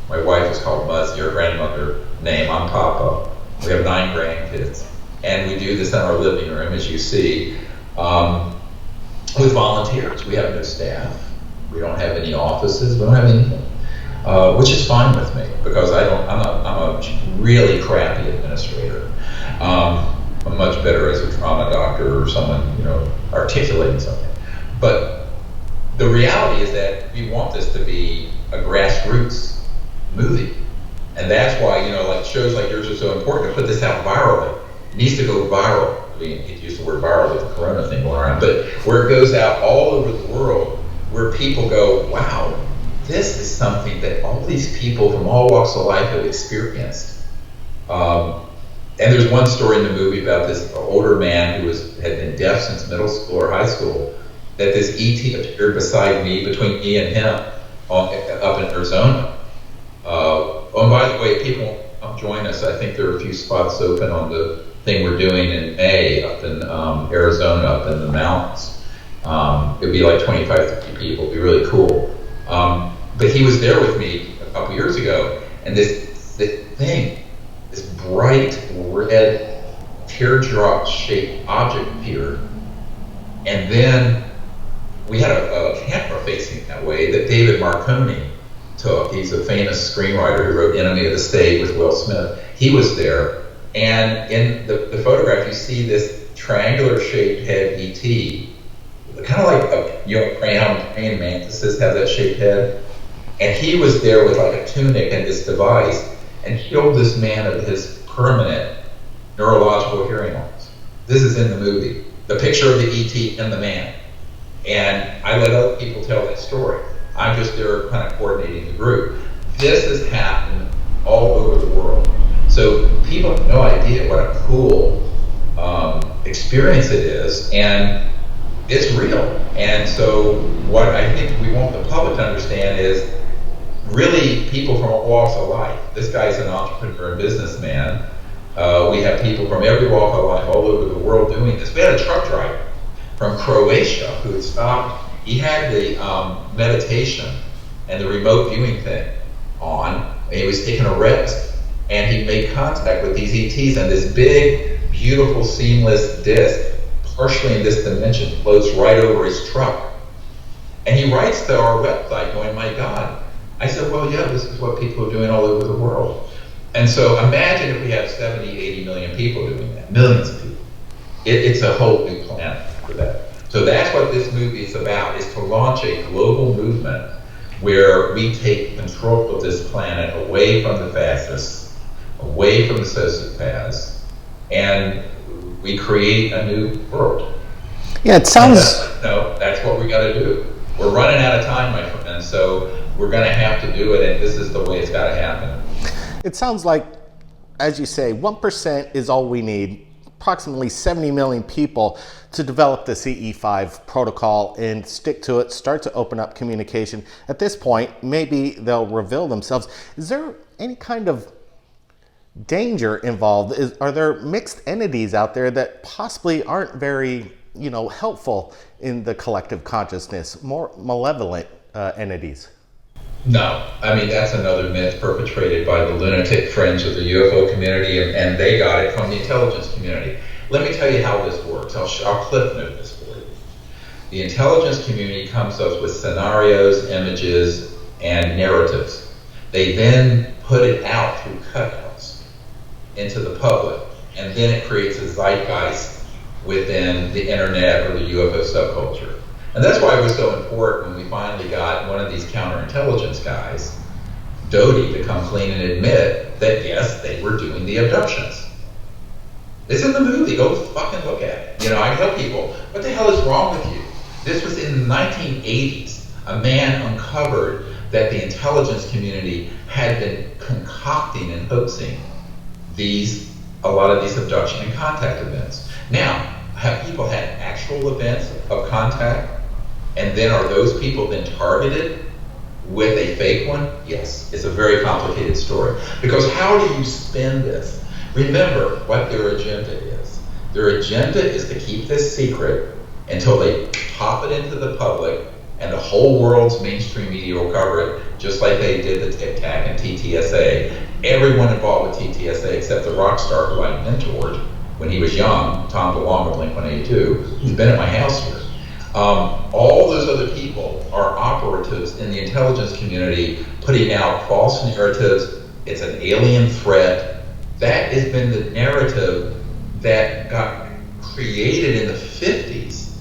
My wife is called Muzzy, her grandmother name, I'm Papa. We have 9 grandkids. And we do this in our living room, as you see, with volunteers. We have no staff. We don't have any offices. We don't have anything, which is fine with me because I'm a really crappy administrator. I'm much better as a trauma doctor or someone, articulating something. But the reality is that we want this to be a grassroots movie. And that's why, like shows like yours are so important to put this out virally. It needs to go viral. We hate to use the word viral with the corona thing going around, but where it goes out all over the world, where people go, wow, this is something that all these people from all walks of life have experienced. And there's one story in the movie about this older man who had been deaf since middle school or high school, that this ET appeared beside me, between me and him, up in Arizona. And by the way, people come join us. I think there are a few spots open on the thing we're doing in May up in Arizona, up in the mountains. It'd be like 25, 50 people. It'd be really cool. But he was there with me a couple years ago, and this thing, this bright red teardrop shaped object appeared, and then we had a camera facing that way that David Marconi took. He's a famous screenwriter who wrote Enemy of the State with Will Smith. He was there, and in the photograph you see this triangular shaped head ET, kind of like praying mantises have that shaped head, and he was there with like a tunic and this device, and healed this man of his permanent neurological hearing loss. This is in the movie. The picture of the ET and the man. And I let other people tell that story. I'm just there kind of coordinating the group. This has happened all over the world. So people have no idea what a cool experience it is, and it's real. And so what I think we want the public to understand is really people from all walks of life. This guy's an entrepreneur and businessman. We have people from every walk of life all over the world doing this. We had a truck driver from Croatia who had stopped. He had the meditation and the remote viewing thing on, and he was taking a rest, and he made contact with these ETs, and this big, beautiful, seamless disc, partially in this dimension, floats right over his truck. And he writes to our website going, my God. I said, well, yeah, this is what people are doing all over the world. And so imagine if we have 70, 80 million people doing that, millions of people. It's a whole new planet for that. So that's what this movie is about, is to launch a global movement where we take control of this planet away from the fascists, away from the sociopaths, and we create a new world. Yeah, it sounds... That's what we got to do. We're running out of time, my friend, so we're going to have to do it, and this is the way it's got to happen. It sounds like, as you say, 1% is all we need, approximately 70 million people, to develop the CE5 protocol and stick to it, start to open up communication. At this point, maybe they'll reveal themselves. Is there any kind of danger involved? Are there mixed entities out there that possibly aren't very, helpful in the collective consciousness, more malevolent entities? No, I mean, that's another myth perpetrated by the lunatic fringe of the UFO community, and they got it from the intelligence community. Let me tell you how this works. I'll cliff note this for you. The intelligence community comes up with scenarios, images, and narratives. They then put it out through cutouts into the public, and then it creates a zeitgeist within the internet or the UFO subculture. And that's why it was so important when we finally got one of these counterintelligence guys, Doty, to come clean and admit that, yes, they were doing the abductions. It's in the movie. Go fucking look at it. I tell people, what the hell is wrong with you? This was in the 1980s. A man uncovered that the intelligence community had been concocting and hoaxing a lot of these abduction and contact events. Now, have people had actual events of contact? And then are those people then targeted with a fake one? Yes, it's a very complicated story. Because how do you spin this? Remember what their agenda is. Their agenda is to keep this secret until they pop it into the public and the whole world's mainstream media will cover it, just like they did the Tic Tac and TTSA. Everyone involved with TTSA except the rock star who I mentored when he was young, Tom DeLong of Blink-182, he's been at my house here. All those other people are operatives in the intelligence community putting out false narratives. It's an alien threat. That has been the narrative that got created in the 50s.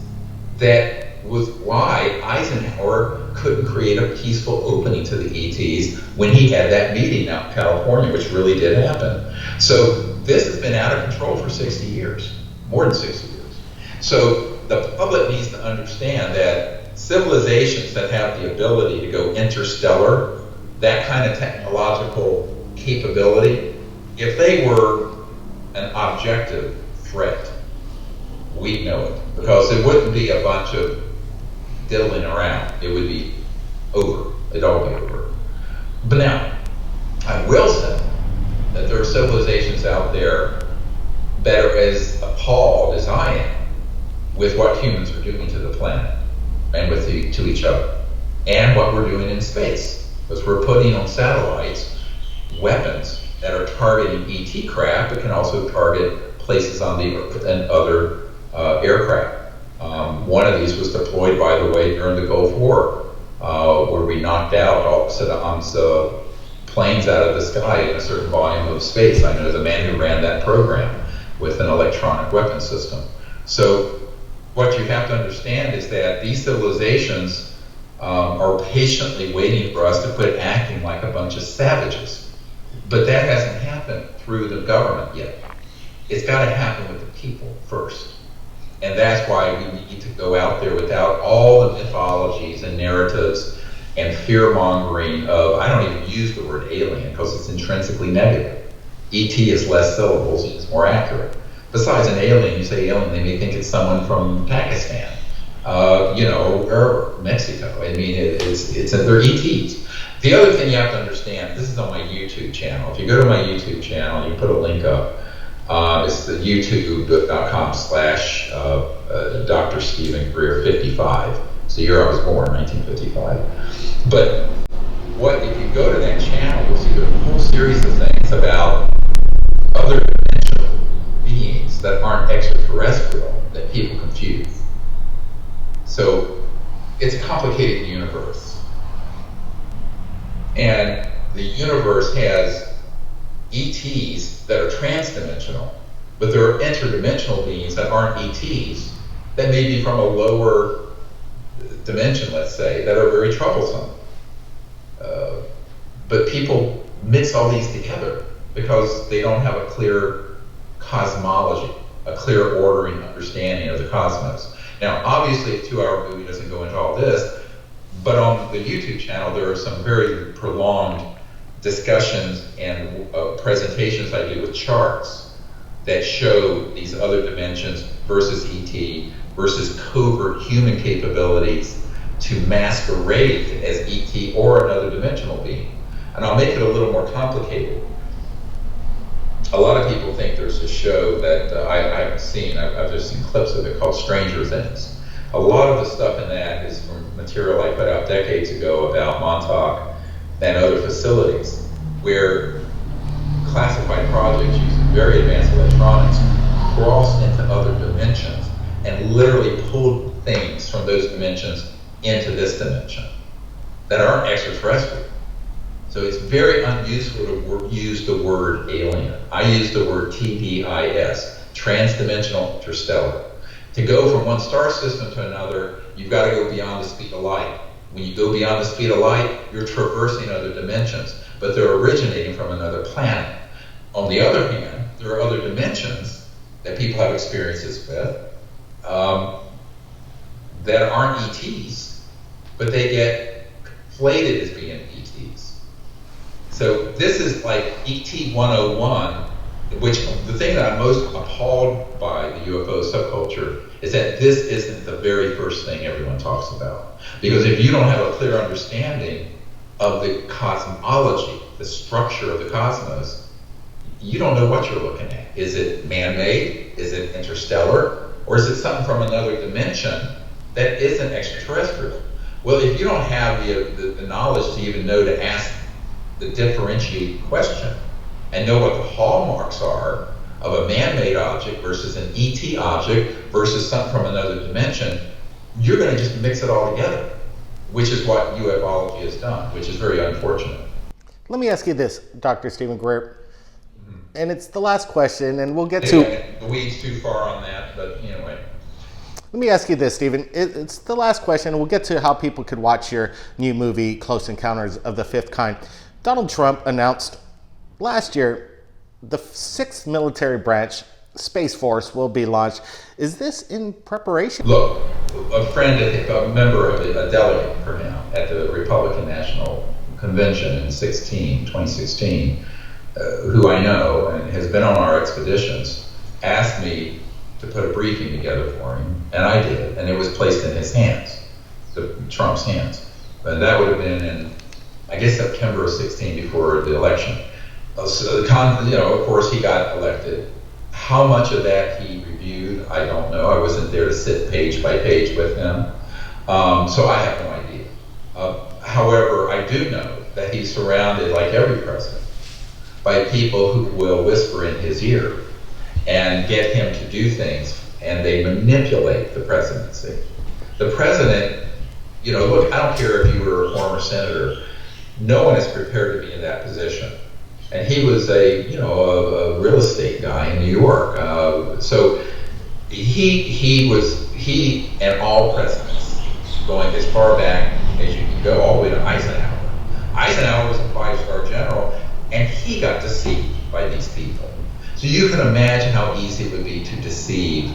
That was why Eisenhower couldn't create a peaceful opening to the ETs when he had that meeting out in California, which really did happen. So this has been out of control for 60 years, more than 60 years. So the public needs to understand that civilizations that have the ability to go interstellar, that kind of technological capability, if they were an objective threat, we'd know it. Because it wouldn't be a bunch of diddling around. It would be over. It'd all be over. But now, I will say that there are civilizations out there that are as appalled as I am with what humans are doing to the planet and to each other, and what we're doing in space. Because we're putting on satellites weapons that are targeting ET craft, but can also target places on the Earth and other aircraft. One of these was deployed, by the way, during the Gulf War, where we knocked out all Saddam's planes out of the sky in a certain volume of space. I know the man who ran that program with an electronic weapon system. So what you have to understand is that these civilizations are patiently waiting for us to quit acting like a bunch of savages. But that hasn't happened through the government yet. It's got to happen with the people first. And that's why we need to go out there without all the mythologies and narratives and fear-mongering of, I don't even use the word alien because it's intrinsically negative. ET is less syllables, it's more accurate. Besides an alien, you say alien, they may think it's someone from Pakistan, or wherever, Mexico. I mean, they're ETs. The other thing you have to understand, this is on my YouTube channel. If you go to my YouTube channel, you put a link up. It's the youtube.com/ Dr. Stephen Greer 55. It's the year I was born, 1955. But if you go to that channel, you'll see there's a whole series of things about other dimensional beings that aren't extraterrestrial that people confuse. So it's a complicated universe. And the universe has ETs that are transdimensional, but there are interdimensional beings that aren't ETs that may be from a lower dimension, let's say, that are very troublesome. But people mix all these together because they don't have a clear cosmology, a clear ordering understanding of the cosmos. Now, obviously, a 2-hour movie doesn't go into all this, but on the YouTube channel, there are some very prolonged discussions and presentations I do with charts that show these other dimensions versus ET versus covert human capabilities to masquerade as ET or another dimensional being. And I'll make it a little more complicated. A lot of people think there's a show that I haven't seen, I've just seen clips of it, called Stranger Things. A lot of the stuff in that is from material I put out decades ago about Montauk and other facilities where classified projects using very advanced electronics crossed into other dimensions and literally pulled things from those dimensions into this dimension that aren't extraterrestrial. So it's very unuseful to use the word alien. I use the word TDIS, transdimensional interstellar. To go from one star system to another, you've got to go beyond the speed of light. When you go beyond the speed of light, you're traversing other dimensions, but they're originating from another planet. On the other hand, there are other dimensions that people have experiences with that aren't ETs, but they get conflated as being ETs. So this is like ET 101, which the thing that I'm most appalled by the UFO subculture is that this isn't the very first thing everyone talks about. Because if you don't have a clear understanding of the cosmology, the structure of the cosmos, you don't know what you're looking at. Is it man-made? Is it interstellar? Or is it something from another dimension that isn't extraterrestrial? Well, if you don't have the knowledge to even know to ask the differentiated question and know what the hallmarks are of a man-made object versus an ET object versus something from another dimension, you're going to just mix it all together, which is what ufology has done, which is very unfortunate. Let me ask you this, Dr. Stephen Greer, and it's the last question, and we'll get to... The weeds too far on that, but anyway. Let me ask you this, Stephen. It's the last question, and we'll get to how people could watch your new movie, Close Encounters of the Fifth Kind. Donald Trump announced last year the 6th military branch, Space Force, will be launched. Is this in preparation? Look, a friend, a member of a delegate for him at the Republican National Convention in 2016, who I know and has been on our expeditions, asked me to put a briefing together for him, and I did, and it was placed in his hands, Trump's hands. And that would have been in, I guess, September of 16, before the election. So, of course, he got elected. How much of that he reviewed, I don't know. I wasn't there to sit page by page with him, so I have no idea. However, I do know that he's surrounded, like every president, by people who will whisper in his ear and get him to do things, and they manipulate the presidency. The president, look, I don't care if you were a former senator, no one is prepared to be in that position. And he was a real estate guy in New York. So he and all presidents, going as far back as you can go, all the way to Eisenhower. Eisenhower was a 5-star general, and he got deceived by these people. So you can imagine how easy it would be to deceive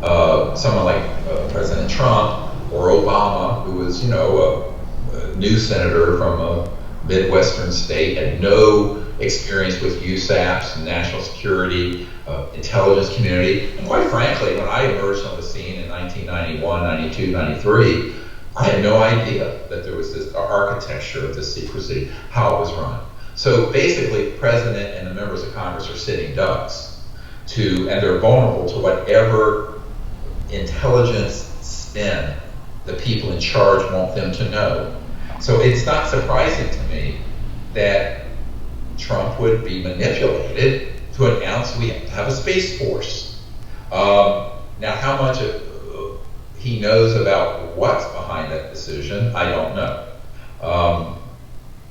someone like President Trump or Obama, who was, a new senator from a Midwestern state, had no experience with USAPs, national security, intelligence community. And quite frankly, when I emerged on the scene in 1991, 92, 93, I had no idea that there was this architecture of this secrecy, how it was run. So basically, the president and the members of Congress are sitting ducks and they're vulnerable to whatever intelligence spin the people in charge want them to know. So it's not surprising to me that Trump would be manipulated to announce we have a Space Force. Now, how much he knows about what's behind that decision, I don't know.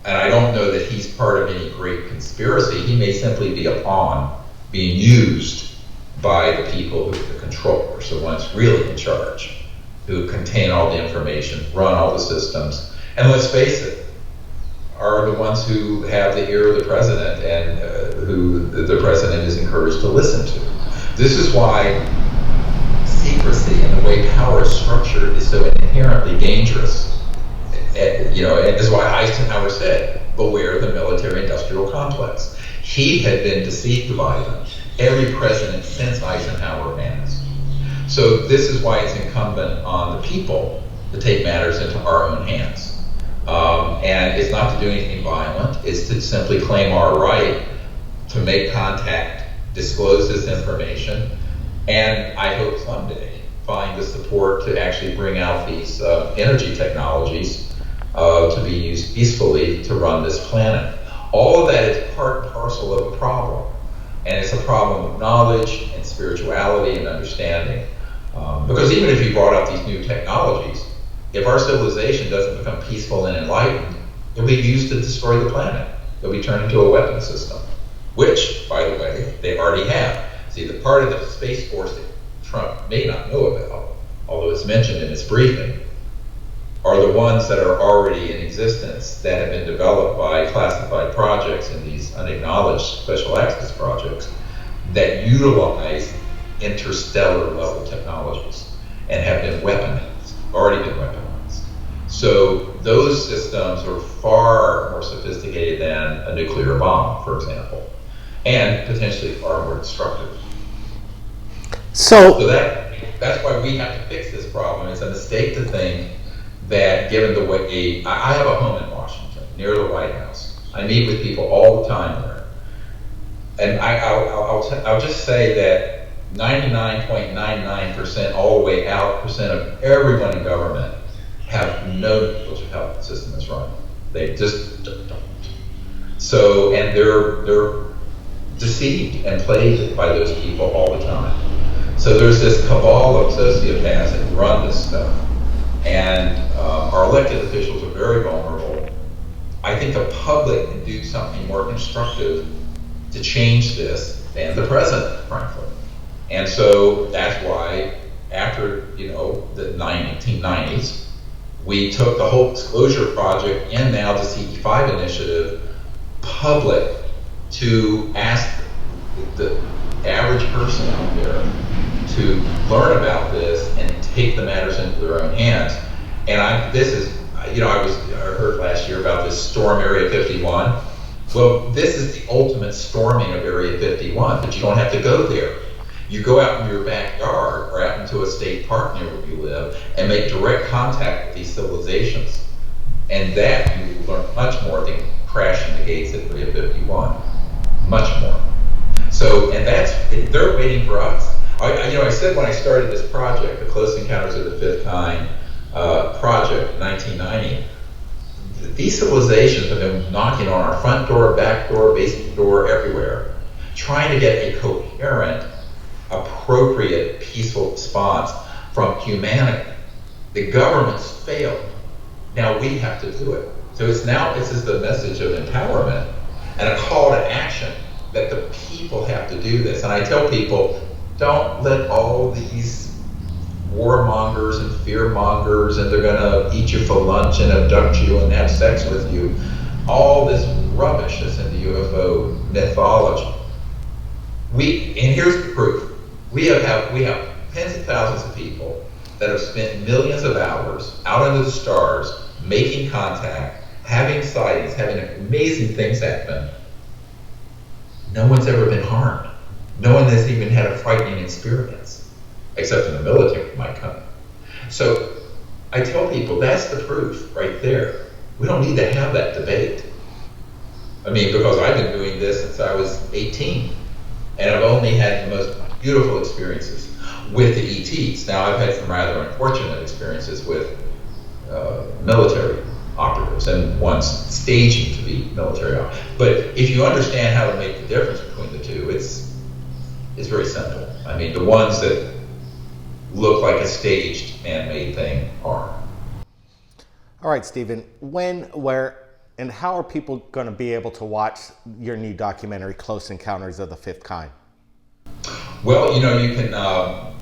And I don't know that he's part of any great conspiracy. He may simply be a pawn being used by the people who are the controllers, the ones really in charge, who contain all the information, run all the systems. And let's face it, are the ones who have the ear of the president and who the president is encouraged to listen to. This is why secrecy and the way power is structured is so inherently dangerous. And this is why Eisenhower said, beware the military-industrial complex. He had been deceived by them. Every president since Eisenhower has. So this is why it's incumbent on the people to take matters into our own hands. And it's not to do anything violent. It's to simply claim our right to make contact, disclose this information, and I hope someday find the support to actually bring out these energy technologies to be used peacefully to run this planet. All of that is part and parcel of a problem. And it's a problem of knowledge and spirituality and understanding. Because even if you brought out these new technologies, if our civilization doesn't become peaceful and enlightened, it'll be used to destroy the planet. It'll be turned into a weapon system, which, by the way, they already have. See, the part of the Space Force that Trump may not know about, although it's mentioned in his briefing, are the ones that are already in existence that have been developed by classified projects and these unacknowledged special access projects that utilize interstellar level technologies and have been weaponized, already been weaponized. So those systems are far more sophisticated than a nuclear bomb, for example, and potentially far more destructive. So that's why we have to fix this problem. It's a mistake to think that given the way, I have a home in Washington, near the White House. I meet with people all the time there. And I'll just say that 99.99% all the way out percent of everyone in government have no knowledge of how the system is run. They just don't. So, and they're deceived and played by those people all the time. So there's this cabal of sociopaths that run this stuff. And our elected officials are very vulnerable. I think the public can do something more constructive to change this than the president, frankly. And so that's why after, the 1990s, we took the whole disclosure project and now the CE5 initiative public to ask the average person out there to learn about this and take the matters into their own hands. And I heard last year about this storm Area 51. Well, this is the ultimate storming of Area 51, but you don't have to go there. You go out in your backyard or out into a state park near where you live and make direct contact with these civilizations. And that you will learn much more than crashing the gates at Area 51. Much more. So, and they're waiting for us. I said when I started this project, the Close Encounters of the Fifth Kind project in 1990, these civilizations have been knocking on our front door, back door, basement door, everywhere, trying to get a coherent, appropriate, peaceful response from humanity. The government's failed. Now we have to do it. So this is the message of empowerment and a call to action that the people have to do this. And I tell people, don't let all these warmongers and fearmongers and they're gonna eat you for lunch and abduct you and have sex with you, all this rubbish that's in the UFO mythology. And here's the proof. We have tens of thousands of people that have spent millions of hours out under the stars, making contact, having sightings, having amazing things happen. No one's ever been harmed. No one has even had a frightening experience, except in the military might come. So I tell people that's the proof right there. We don't need to have that debate. I mean, because I've been doing this since I was 18, and I've only had the most beautiful experiences with the ETs. Now I've had some rather unfortunate experiences with military operatives and one's staging to be military operatives. But if you understand how to make the difference between the two, it's very simple. I mean, the ones that look like a staged, man-made thing are. All right, Stephen, when, where, and how are people going to be able to watch your new documentary, Close Encounters of the Fifth Kind? Well, you can go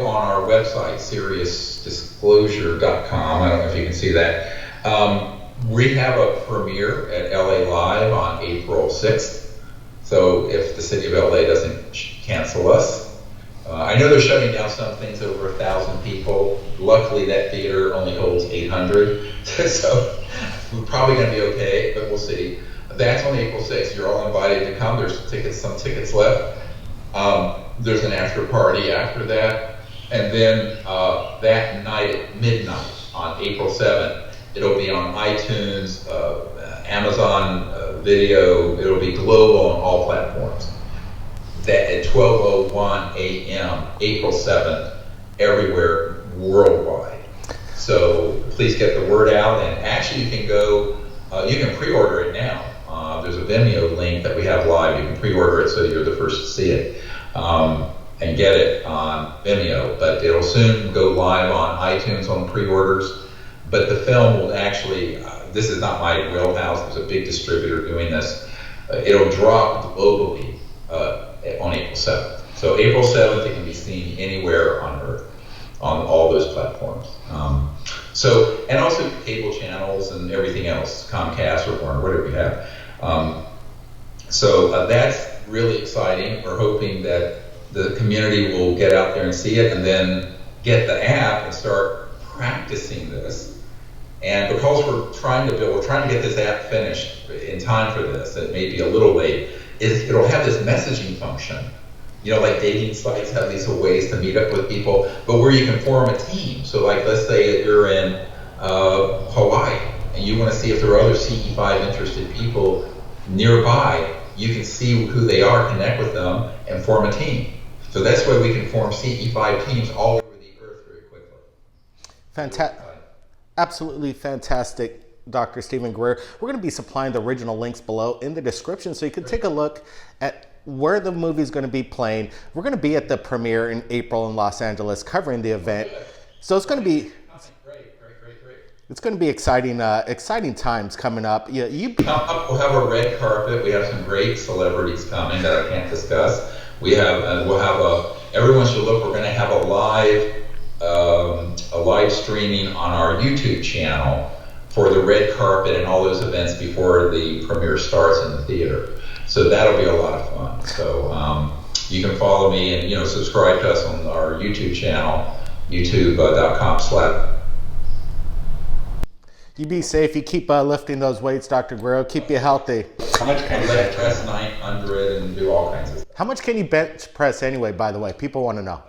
on our website, SiriusDisclosure.com. I don't know if you can see that. We have a premiere at LA Live on April 6th. So if the city of LA doesn't cancel us, I know they're shutting down some things over 1,000 people. Luckily, that theater only holds 800. So we're probably going to be okay, but we'll see. That's on April 6th. You're all invited to come. There's some tickets left. There's an after party after that. And then that night at midnight on April 7th, it'll be on iTunes, Amazon Video. It'll be global on all platforms. That at 12:01 a.m., April 7th, everywhere worldwide. So please get the word out. And actually, you can go, you can pre-order it now. There's a Vimeo link that we have live. You can pre-order it so you're the first to see it and get it on Vimeo. But it'll soon go live on iTunes on pre-orders. But the film will actually, this is not my wheelhouse. There's a big distributor doing this. It'll drop globally on April 7th. So April 7th, it can be seen anywhere on Earth on all those platforms. And also cable channels and everything else, Comcast or Warner, whatever you have. That's really exciting. We're hoping that the community will get out there and see it and then get the app and start practicing this. And because we're trying to get this app finished in time for this, it may be a little late, it'll have this messaging function. You know, like dating sites have these ways to meet up with people, but where you can form a team. So like, let's say that you're in Hawaii and you want to see if there are other CE5 interested people nearby, you can see who they are, connect with them, and form a team. So that's why we can form CE5 teams all over the Earth very quickly. Fantastic. Absolutely fantastic, Dr. Stephen Greer. We're going to be supplying the original links below in the description so you can take a look at where the movie is going to be playing. We're going to be at the premiere in April in Los Angeles covering the event. So it's going to be It's going to be exciting times coming up. We'll have a red carpet. We have some great celebrities coming that I can't discuss. Everyone should look. We're going to have a live streaming on our YouTube channel for the red carpet and all those events before the premiere starts in the theater. So that'll be a lot of fun. So you can follow me and subscribe to us on our YouTube channel, youtube.com/. You be safe. You keep lifting those weights, Dr. Greer. Keep you healthy. How much can you bench press? 900 and do all kinds of stuff. How much can you bench press anyway, by the way? People want to know.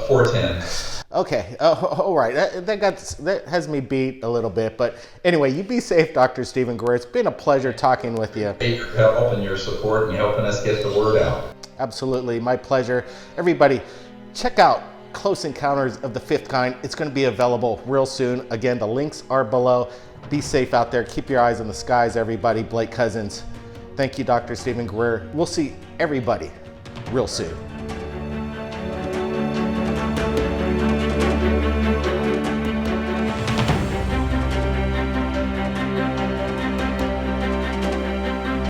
410. Okay. All right. That has me beat a little bit. But anyway, you be safe, Dr. Stephen Greer. It's been a pleasure talking with you. Your help and your support and helping us get the word out. Absolutely. My pleasure. Everybody, check out Close Encounters of the Fifth Kind. It's going to be available real soon. Again, the links are below. Be safe out there. Keep your eyes on the skies, everybody. Blake Cousins. Thank you, Dr. Stephen Greer. We'll see everybody real soon.